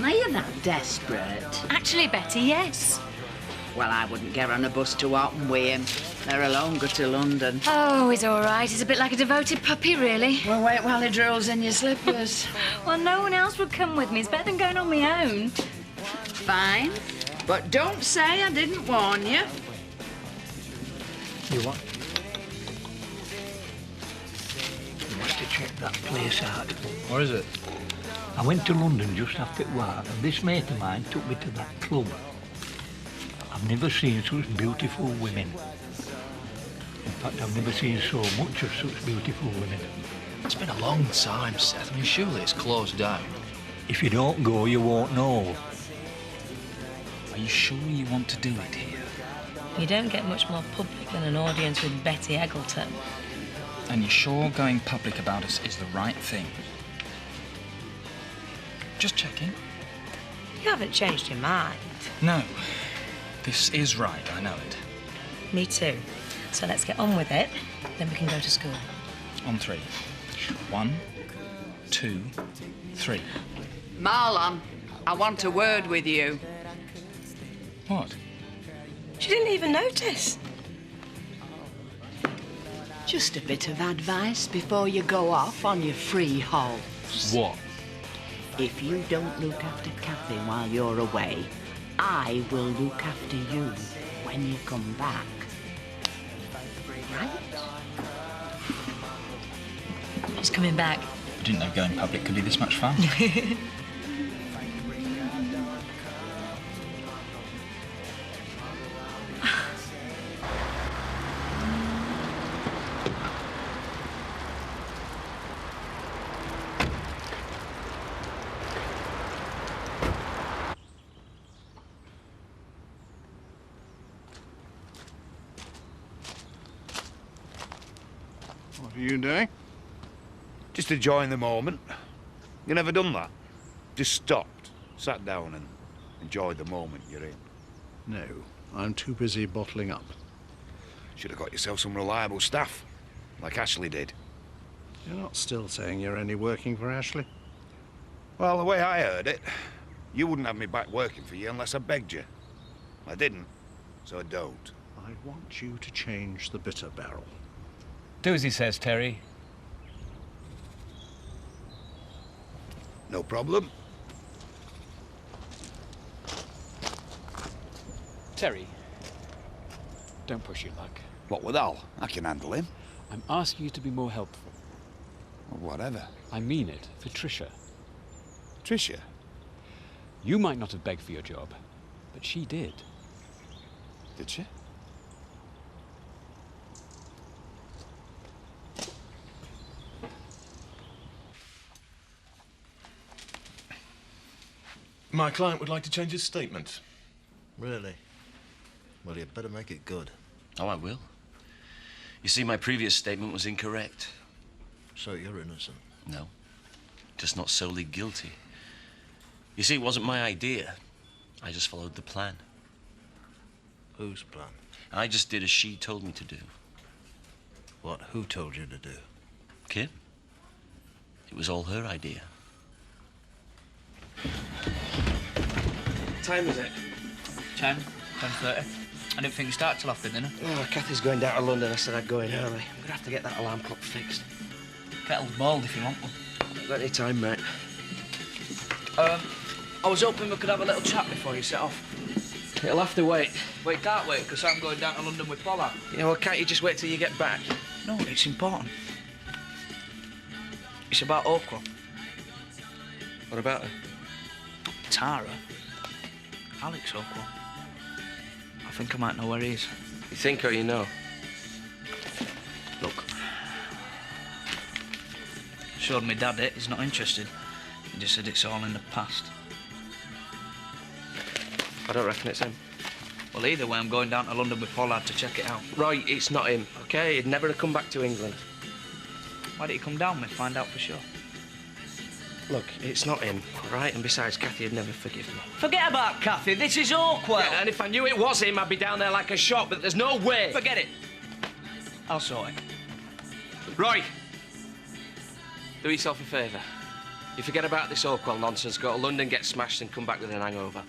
Are you that desperate? Actually, Betty, yes. Well, I wouldn't get on a bus to Alton with him. They're a longer to London. Oh, he's all right. He's a bit like a devoted puppy, really. Well, wait while he drools in your slippers. Well, no one else would come with me. It's better than going on my own. Fine. But don't say I didn't warn you. You what? You must have checked that place out. Where is it? I went to London just after work, and this mate of mine took me to that club. I've never seen such beautiful women. In fact, I've never seen so much of such beautiful women. It's been a long time, Seth. I mean, surely it's closed down. If you don't go, you won't know. Are you sure you want to do it here? You don't get much more public than an audience with Betty Eggleton. And you're sure going public about us is the right thing? Just checking. You haven't changed your mind. No. This is right, I know it. Me too. So let's get on with it, then we can go to school. On 3. 1, 2, 3. Marlon, I want a word with you. What? She didn't even notice. Just a bit of advice before you go off on your free hauls. What? If you don't look after Kathy while you're away, I will look after you when you come back. Right? He's coming back. I didn't know going public could be this much fun. What are you doing? Just enjoying the moment. You never done that? Just stopped, sat down and enjoyed the moment you're in. No, I'm too busy bottling up. Should have got yourself some reliable staff, like Ashley did. You're not still saying you're only working for Ashley? Well, the way I heard it, you wouldn't have me back working for you unless I begged you. I didn't, so I don't. I want you to change the bitter barrel. Do as he says, Terry. No problem. Terry, don't push your luck. What with Al? I can handle him. I'm asking you to be more helpful. Well, whatever. I mean it, for Tricia. Tricia? You might not have begged for your job, but she did. Did she? My client would like to change his statement. Really? Well, you'd better make it good. Oh, I will. You see, my previous statement was incorrect. So you're innocent? No, just not solely guilty. You see, it wasn't my idea. I just followed the plan. Whose plan? I just did as she told me to do. What? Who told you to do? Kim. It was all her idea. What time is it? 10, 10:30. I didn't think you start till after dinner. Oh, Kathy's going down to London. I said I'd go in early. I'm gonna have to get that alarm clock fixed. Kettle's bald if you want one. Not got any time, mate. I was hoping we could have a little chat before you set off. It'll have to wait. Well, it can't wait, because I'm going down to London with Pollard. Yeah, well, can't you just wait till you get back? No, it's important. It's about Okwa. What about her? Tara? Alex Okwa. I think I might know where he is. You think or you know? Look. Showed my dad it. He's not interested. He just said it's all in the past. I don't reckon it's him. Well, either way, I'm going down to London with Pollard to check it out. Right, it's not him, OK? He'd never have come back to England. Why didn't he come down and find out for sure? Look, it's not him, all right? And besides, Kathy'd never forgive me. Forget about Kathy. This is awkward. Yeah, and if I knew it was him, I'd be down there like a shot, but there's no way. Forget it. I'll sort it. Roy, do yourself a favour. You forget about this Orkwell nonsense, go to London, get smashed, and come back with an hangover.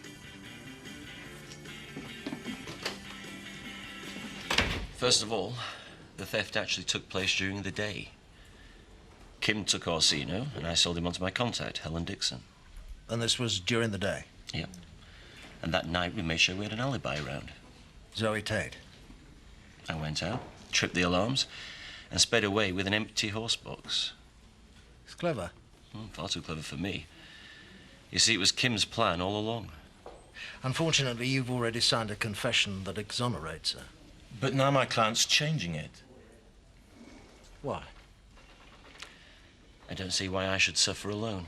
First of all, the theft actually took place during the day. Kim took Orsino, and I sold him on to my contact, Helen Dixon. And this was during the day? Yep. And that night we made sure we had an alibi around. Zoe Tate? I went out, tripped the alarms, and sped away with an empty horse box. It's clever. Far too clever for me. You see, it was Kim's plan all along. Unfortunately, you've already signed a confession that exonerates her. But now my client's changing it. Why? I don't see why I should suffer alone.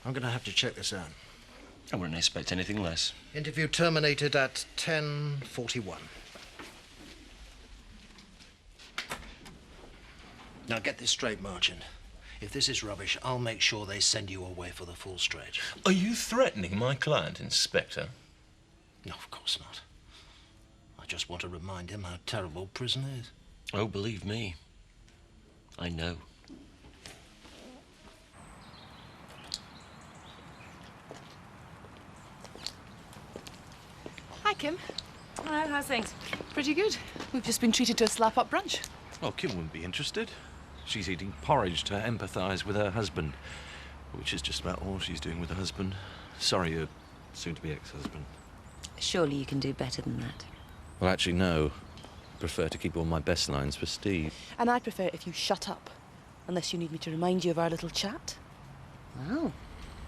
I'm going to have to check this out. I wouldn't expect anything less. Interview terminated at 10:41. Now get this straight, Marchant. If this is rubbish, I'll make sure they send you away for the full stretch. Are you threatening my client, Inspector? No, of course not. I just want to remind him how terrible prison is. Oh, believe me, I know. Hi, Kim. Hello, how's things? Pretty good. We've just been treated to a slap-up brunch. Well, Kim wouldn't be interested. She's eating porridge to empathise with her husband, which is just about all she's doing with her husband. Sorry, your soon-to-be ex-husband. Surely you can do better than that. Well, actually, no. I prefer to keep all my best lines for Steve. And I'd prefer it if you shut up, unless you need me to remind you of our little chat. Wow,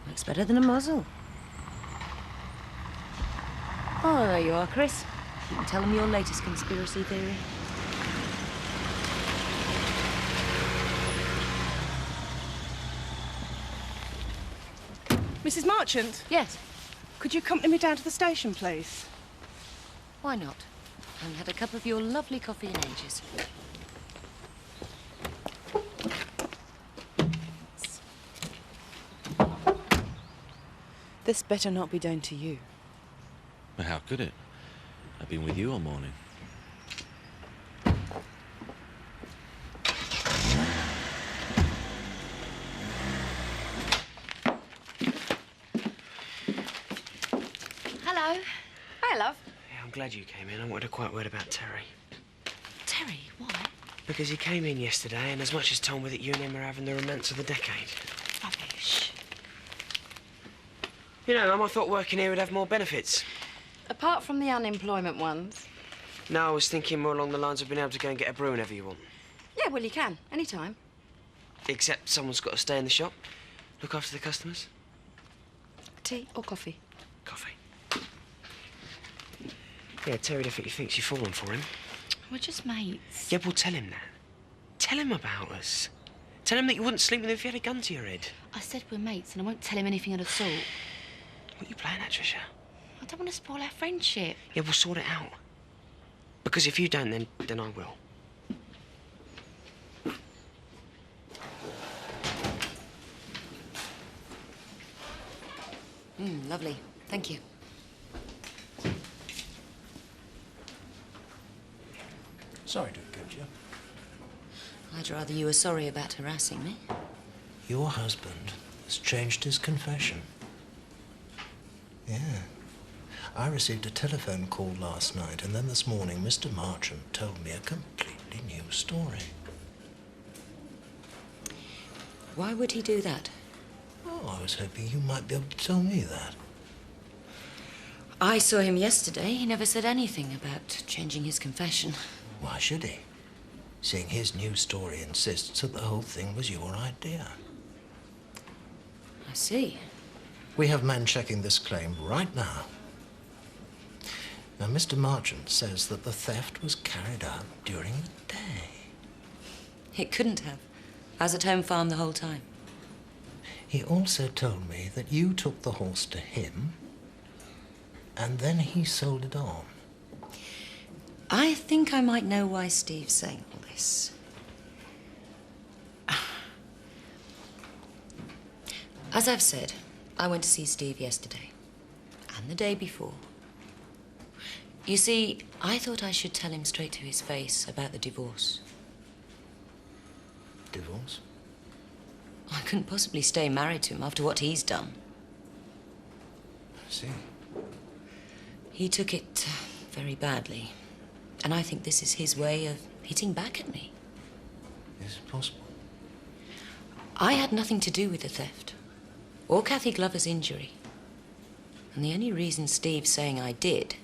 looks better than a muzzle. Oh, there you are, Chris. You can tell them your latest conspiracy theory. Mrs. Marchant? Yes? Could you accompany me down to the station, please? Why not? I haven't had a cup of your lovely coffee in ages. This better not be down to you. Well, how could it? I've been with you all morning. Hello. Hi, love. Yeah, I'm glad you came in. I wanted a quiet word about Terry. Terry, why? Because he came in yesterday, and as much as told me that you and him are having the romance of the decade. Rubbish. You know, I thought working here would have more benefits. Apart from the unemployment ones. No, I was thinking more along the lines of being able to go and get a brew whenever you want. Yeah, well, you can. Anytime. Except someone's got to stay in the shop, look after the customers. Tea or coffee? Coffee. Yeah, Terry definitely thinks you've fallen for him. We're just mates. Yeah, well, tell him that. Tell him about us. Tell him that you wouldn't sleep with him if you had a gun to your head. I said we're mates, and I won't tell him anything of the sort. What are you playing at, Tricia? I don't want to spoil our friendship. Yeah, we'll sort it out. Because if you don't, then I will. Lovely. Thank you. Sorry to have kept you. I'd rather you were sorry about harassing me. Your husband has changed his confession. Yeah. I received a telephone call last night, and then this morning Mr. Marchant told me a completely new story. Why would he do that? Oh, I was hoping you might be able to tell me that. I saw him yesterday. He never said anything about changing his confession. Why should he? Seeing his new story insists that the whole thing was your idea. I see. We have men checking this claim right now. Now, Mr. Marchant says that the theft was carried out during the day. It couldn't have. I was at home farm the whole time. He also told me that you took the horse to him, and then he sold it on. I think I might know why Steve's saying all this. As I've said, I went to see Steve yesterday, and the day before. You see, I thought I should tell him straight to his face about the divorce. Divorce? I couldn't possibly stay married to him after what he's done. I see. He took it very badly. And I think this is his way of hitting back at me. Is it possible? I had nothing to do with the theft, or Kathy Glover's injury. And the only reason Steve's saying I did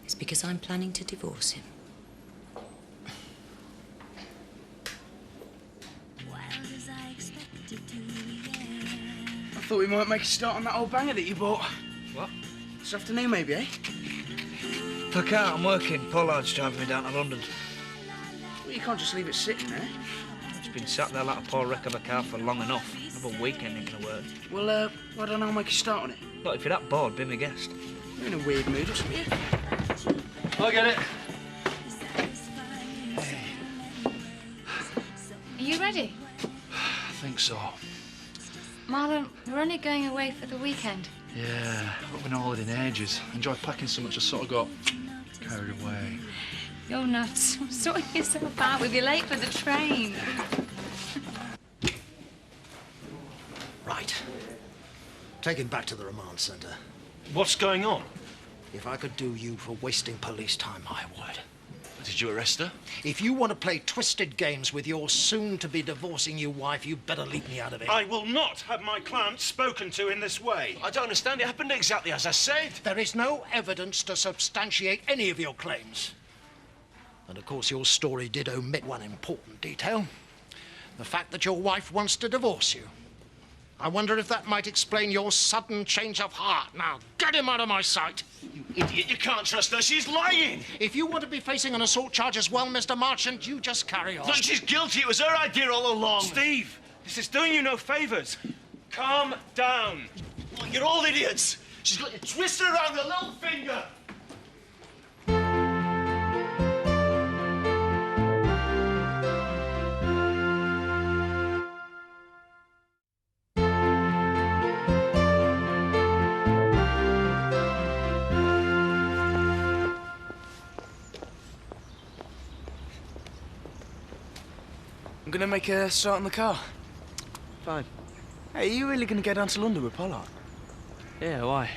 is because I'm planning to divorce him. I thought we might make a start on that old banger that you bought. What? This afternoon, maybe, eh? I can't, I'm working. Pollard's driving me down to London. Well, you can't just leave it sitting there. It's been sat there like a poor wreck of a car for long enough. Another weekend ain't gonna work. Well, why don't I make a start on it? Look, if you're that bored, be my guest. You're in a weird mood or something, I get it. Are you ready? I think so. Marlon, we're only going away for the weekend. Yeah, I've been on holiday in ages. Enjoyed packing so much I sort of got carried away. You're nuts. Sorting yourself out. We'll be late for the train. Right. Take him back to the remand centre. What's going on? If I could do you for wasting police time, I would. Did you arrest her? If you want to play twisted games with your soon-to-be divorcing you wife, you better leave me out of it. I will not have my client spoken to in this way. I don't understand. It happened exactly as I said. There is no evidence to substantiate any of your claims. And of course, your story did omit one important detail. The fact that your wife wants to divorce you. I wonder if that might explain your sudden change of heart. Now, get him out of my sight. You idiot, you can't trust her. She's lying. If you want to be facing an assault charge as well, Mr. Marchant, you just carry on. Look, she's guilty. It was her idea all along. Steve, this is doing you no favours. Calm down. Look, you're all idiots. She's got you twisted around the little finger. I'm gonna make a start on the car. Fine. Hey, are you really gonna go down to London with Pollard? Yeah, why?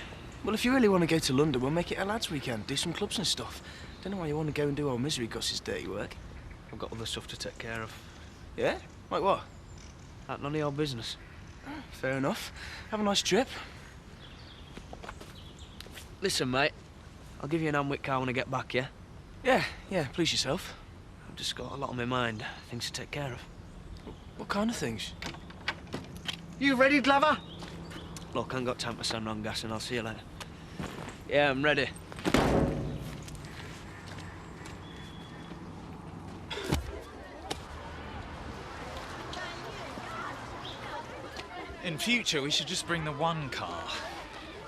Well, if you really want to go to London, we'll make it a lads' weekend, do some clubs and stuff. Don't know why you want to go and do old Misery Gus's dirty work. I've got other stuff to take care of. Yeah? Like what? That's none of your business. Fair enough. Have a nice trip. Listen, mate. I'll give you an Amwick car when I get back, yeah? Yeah, please yourself. I've just got a lot on my mind. Things to take care of. What kind of things? You ready, Glover? Look, I ain't got time to stand on gas, and I'll see you later. Yeah, I'm ready. In future, we should just bring the one car.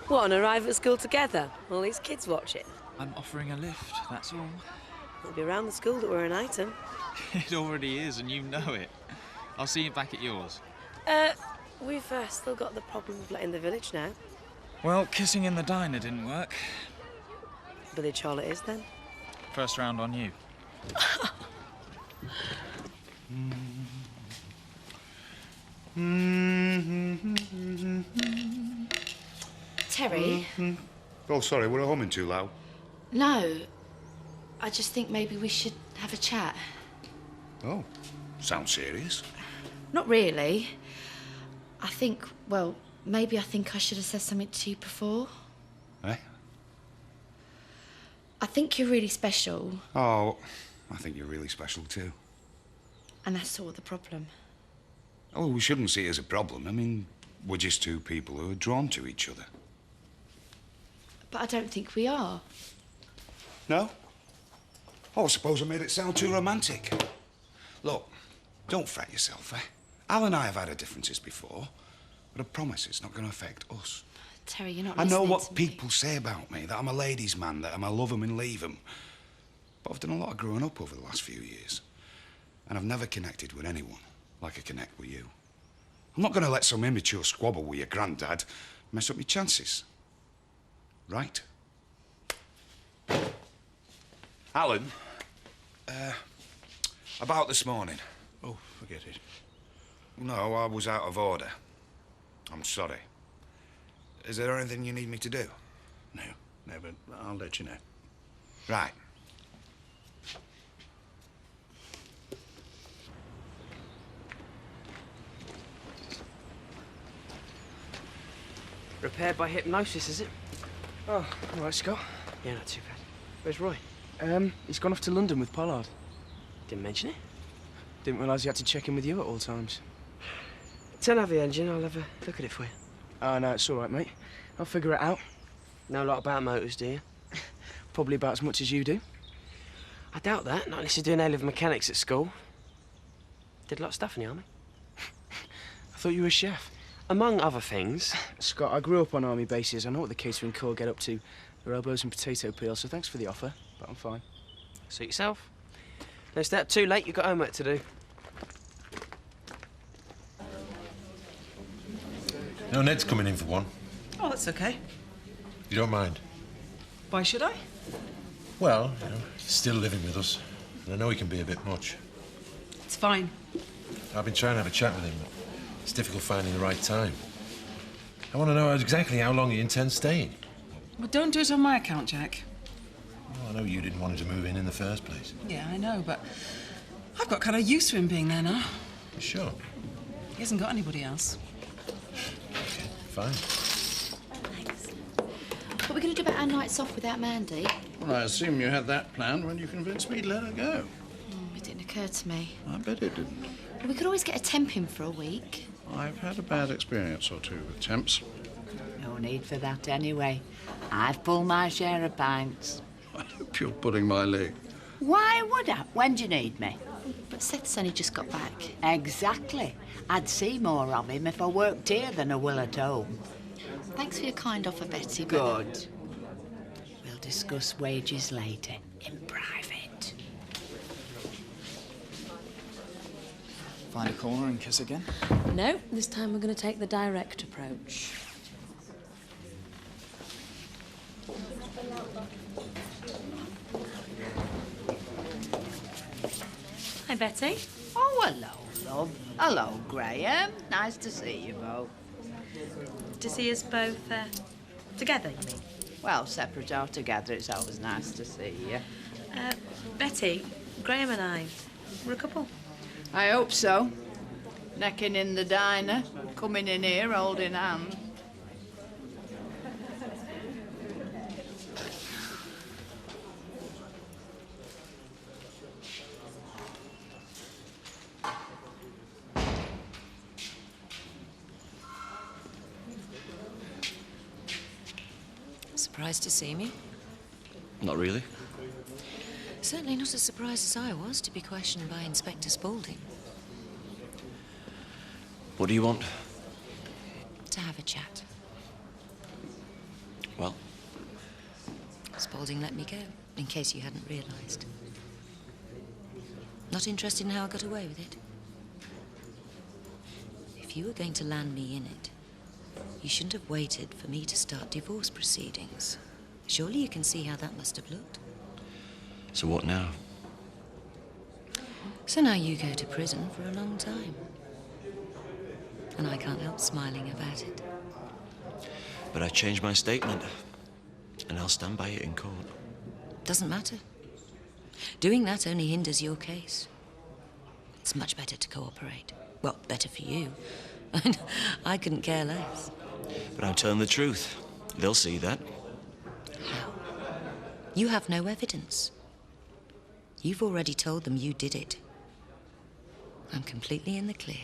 What, and arrive at school together? All these kids watching. I'm offering a lift, that's all. It'll be around the school that we're an item. It already is, and you know it. I'll see you back at yours. We've still got the problem of letting the village know. Well, kissing in the diner didn't work. Village hall it is, then. First round on you. Terry? Oh, sorry, we're humming too loud. No. I just think maybe we should have a chat. Oh, sounds serious. Not really. I think, well, maybe I think I should have said something to you before. Eh? I think you're really special, Oh, I think you're really special too. and that's sort of the problem. Oh, we shouldn't see it as a problem. I mean, we're just two people who are drawn to each other. But I don't think we are. No? Oh, I suppose I made it sound too romantic. Look, don't fret yourself, eh? Al and I have had our differences before, but I promise it's not going to affect us. Terry, you're not I know listening what to me. people say about me, that I'm a ladies' man, that I'm a love 'em and leave 'em. But I've done a lot of growing up over the last few years, and I've never connected with anyone like I connect with you. I'm not going to let some immature squabble with your granddad mess up my chances. Right? Alan, about this morning. Oh, forget it. No, I was out of order. I'm sorry. Is there anything you need me to do? No, but I'll let you know. Right. Repaired by hypnosis, is it? Oh, all right, Scott. Yeah, not too bad. Where's Roy? He's gone off to London with Pollard. Didn't mention it. Didn't realise he had to check in with you at all times. Turn off the engine, I'll have a look at it for you. Oh, no, it's all right, mate. I'll figure it out. Know a lot about motors, do you? Probably about as much as you do. I doubt that, not unless you're doing A-level mechanics at school. Did a lot of stuff in the army. I thought you were a chef. Among other things. Scott, I grew up on army bases. I know what the catering corps get up to. Their elbows and potato peel, so thanks for the offer, but I'm fine. Suit yourself. Don't stay up too late, you've got homework to do. No, Ned's coming in for one. Oh, that's okay. You don't mind? Why should I? Well, you know, he's still living with us, and I know he can be a bit much. It's fine. I've been trying to have a chat with him, but it's difficult finding the right time. I want to know exactly how long he intends staying. Well, don't do it on my account, Jack. Well, I know you didn't want him to move in the first place. Yeah, I know, but I've got kind of used to him being there now. You sure? He hasn't got anybody else. Fine. What are we going to do about our nights off without Mandy? Well, I assume you had that planned when you convinced me to let her go. It didn't occur to me. I bet it didn't. Well, we could always get a temp in for a week. I've had a bad experience or two with temps. No need for that anyway. I've pulled my share of pints. I hope you're putting my leg. Why would I? When do you need me? But Seth's only just got back. Exactly. I'd see more of him if I worked here than I will at home. Thanks for your kind offer, Betty. but- Good. We'll discuss wages later, in private. Find a corner and kiss again? No, this time we're going to take the direct approach. Hi, Betty. Oh, hello, love. Hello, Graham. Nice to see you both. To see us both together, you mean? Well, separate or together, it's always nice to see you. Betty, Graham and I, we're a couple. I hope so. Necking in the diner, coming in here holding hands. Surprised to see me? Not really. Certainly not as surprised as I was to be questioned by Inspector Spaulding. What do you want? To have a chat. Well, Spaulding let me go, in case you hadn't realised. Not interested in how I got away with it? If you were going to land me in it, you shouldn't have waited for me to start divorce proceedings. Surely you can see how that must have looked. so what now? So now you go to prison for a long time. And I can't help smiling about it. But I changed my statement, and I'll stand by it in court. Doesn't matter. Doing that only hinders your case. It's much better to cooperate. Well, better for you. I couldn't care less. But I'm telling the truth. They'll see that. How? You have no evidence. You've already told them you did it. I'm completely in the clear.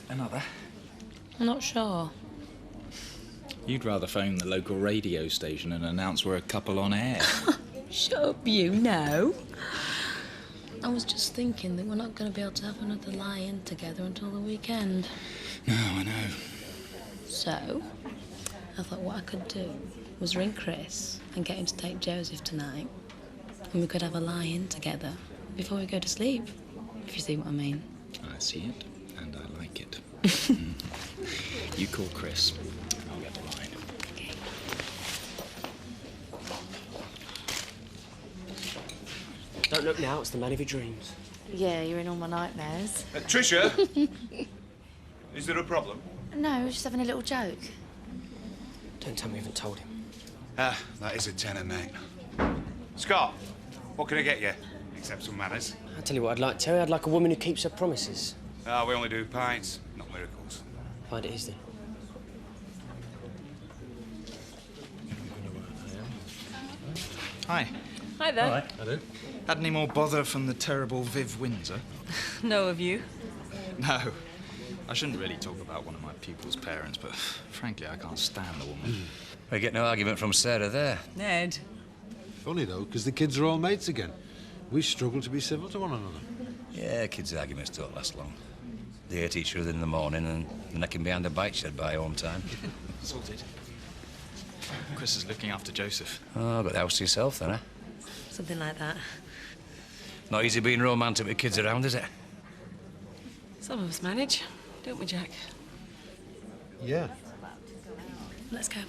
Another? I'm not sure. You'd rather phone the local radio station and announce we're a couple on air. Shut up, you know. I was just thinking that we're not going to be able to have another lie-in together until the weekend. No, I know. So, I thought what I could do was ring Chris and get him to take Joseph tonight. And we could have a lie-in together before we go to sleep, if you see what I mean. I see it, and I like it. You call Chris, and I'll get the line. Don't look now, it's the man of your dreams. Yeah, you're in all my nightmares. Tricia? Is there a problem? No, we're just having a little joke. Don't tell me you haven't told him. Ah, that is a tenner, mate. Scott, what can I get you? Except some manners. I'll tell you what I'd like, Terry. I'd like a woman who keeps her promises. Ah, we only do pints, not miracles. Find it is then. Hi. Hi there. All right. Hello. Had any more bother from the terrible Viv Windsor? No of you. No. I shouldn't really talk about one of my pupils' parents, but frankly, I can't stand the woman. I get no argument from Sarah there. Ned. Funny, though, because the kids are all mates again. We struggle to be civil to one another. Yeah, kids' arguments don't last long. They hate each other in the morning and the necking behind the bike shed by home time. Sorted. Chris is looking after Joseph. Oh, got the house to yourself then, eh? Something like that. Not easy being romantic with kids around, is it? Some of us manage, don't we, Jack? Yeah. Let's go.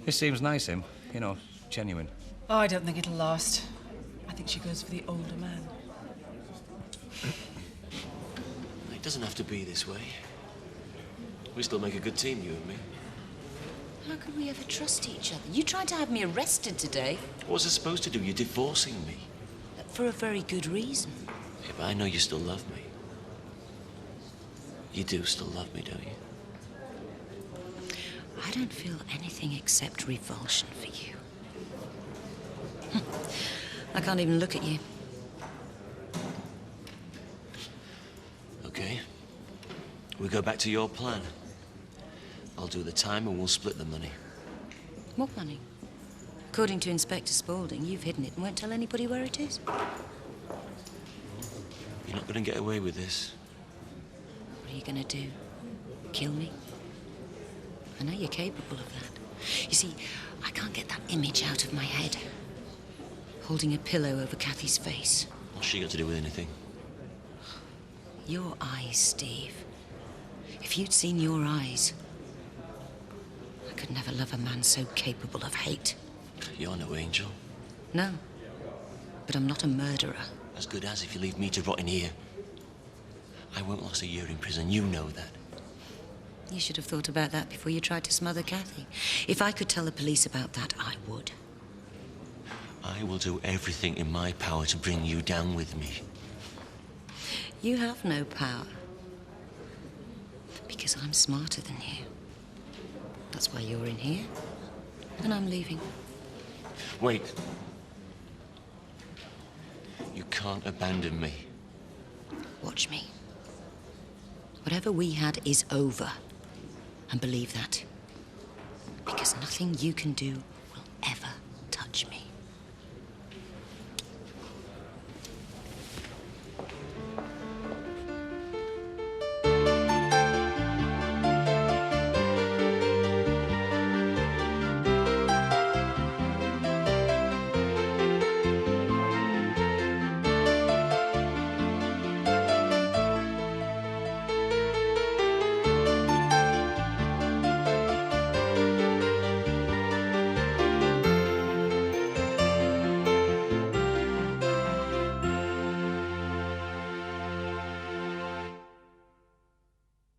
He seems nice, him. You know, genuine. Oh, I don't think it'll last. I think she goes for the older man. It doesn't have to be this way. We still make a good team, you and me. How could we ever trust each other? You tried to have me arrested today. What was I supposed to do? You're divorcing me. For a very good reason. Yeah, but I know you still love me. You do still love me, don't you? I don't feel anything except revulsion for you. I can't even look at you. Okay. We go back to your plan. I'll do the time and we'll split the money. What money? According to Inspector Spaulding, you've hidden it and won't tell anybody where it is. You're not going to get away with this. What are you going to do? Kill me? I know you're capable of that. You see, I can't get that image out of my head. Holding a pillow over Kathy's face. What's she got to do with anything? Your eyes, Steve. If you'd seen your eyes, I could never love a man so capable of hate. You're no angel. No, but I'm not a murderer. As good as if you leave me to rot in here. I won't last a year in prison, you know that. You should have thought about that before you tried to smother Kathy. If I could tell the police about that, I would. I will do everything in my power to bring you down with me. You have no power. Because I'm smarter than you. That's why you're in here. And I'm leaving. Wait. You can't abandon me. Watch me. Whatever we had is over. And believe that. Because nothing you can do will ever touch me.